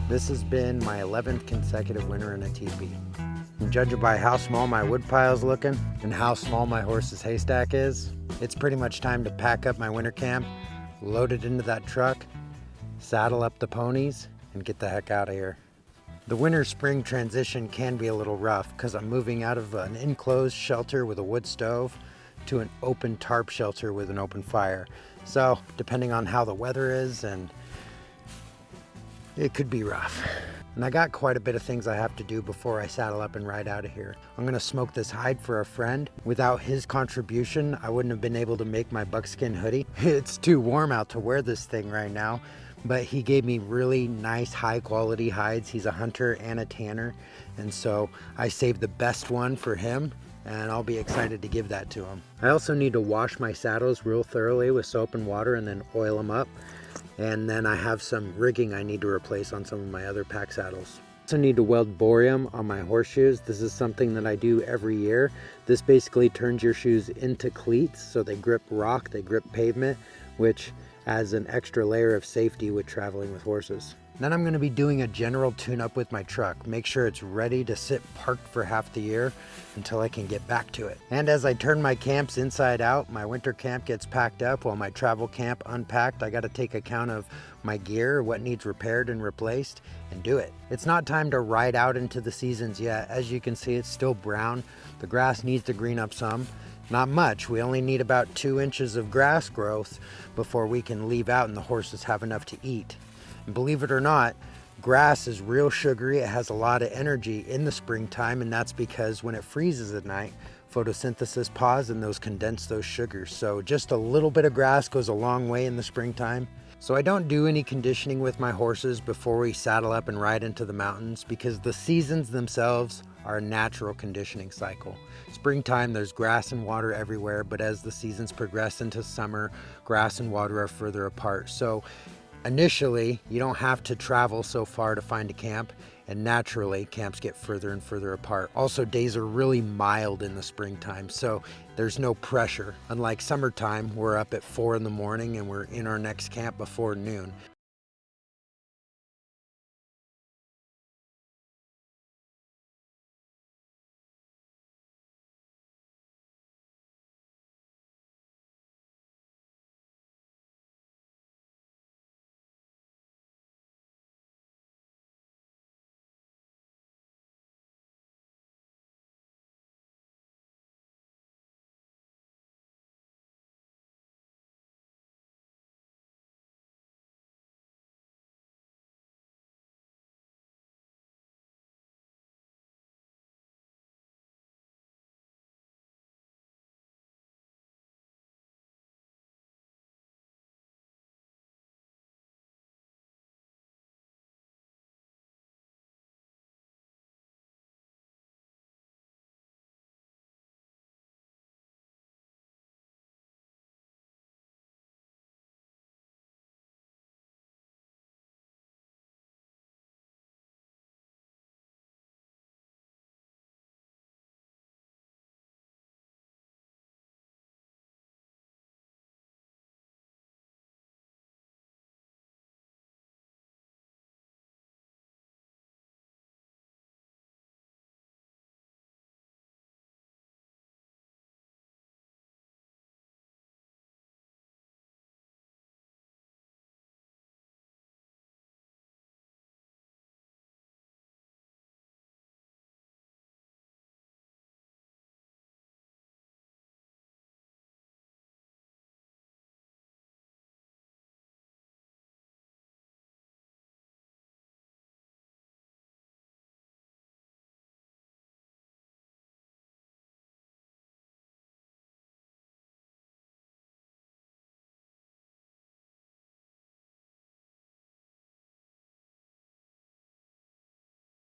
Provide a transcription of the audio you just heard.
This has been my 11th consecutive winter in a teepee. And judging by how small my wood pile's looking and how small my horse's haystack is, it's pretty much time to pack up my winter camp, load it into that truck, saddle up the ponies, and get the heck out of here. The winter-spring transition can be a little rough because I'm moving out of an enclosed shelter with a wood stove to an open tarp shelter with an open fire. So depending on how the weather is, and it could be rough. And I got quite a bit of things I have to do before I saddle up and ride out of here. I'm gonna smoke this hide for a friend. Without his contribution, I wouldn't have been able to make my buckskin hoodie. It's too warm out to wear this thing right now, but he gave me really nice high quality hides. He's a hunter and a tanner, and so I saved the best one for him, and I'll be excited to give that to him. I also need to wash my saddles real thoroughly with soap and water and then oil them up. And then I have some rigging I need to replace on some of my other pack saddles. I also need to weld borium on my horseshoes. This is something that I do every year. This basically turns your shoes into cleats so they grip rock, they grip pavement, which adds an extra layer of safety with traveling with horses. Then I'm going to be doing a general tune-up with my truck. Make sure it's ready to sit parked for half the year until I can get back to it. And as I turn my camps inside out, my winter camp gets packed up while my travel camp unpacked. I got to take account of my gear, what needs repaired and replaced, and do it. It's not time to ride out into the seasons yet. As you can see, it's still brown. The grass needs to green up some. Not much. We only need about 2 inches of grass growth before we can leave out and the horses have enough to eat. And believe it or not, grass is real sugary. It has a lot of energy in the springtime, and that's because when it freezes at night, photosynthesis pauses and those condense those sugars. So just a little bit of grass goes a long way in the springtime. So I don't do any conditioning with my horses before we saddle up and ride into the mountains, because the seasons themselves are a natural conditioning cycle. Springtime, there's grass and water everywhere, but as the seasons progress into summer, grass and water are further apart. So initially, you don't have to travel so far to find a camp, and naturally, camps get further and further apart. Also, days are really mild in the springtime, so there's no pressure. Unlike summertime, we're up at 4 in the morning and we're in our next camp before noon.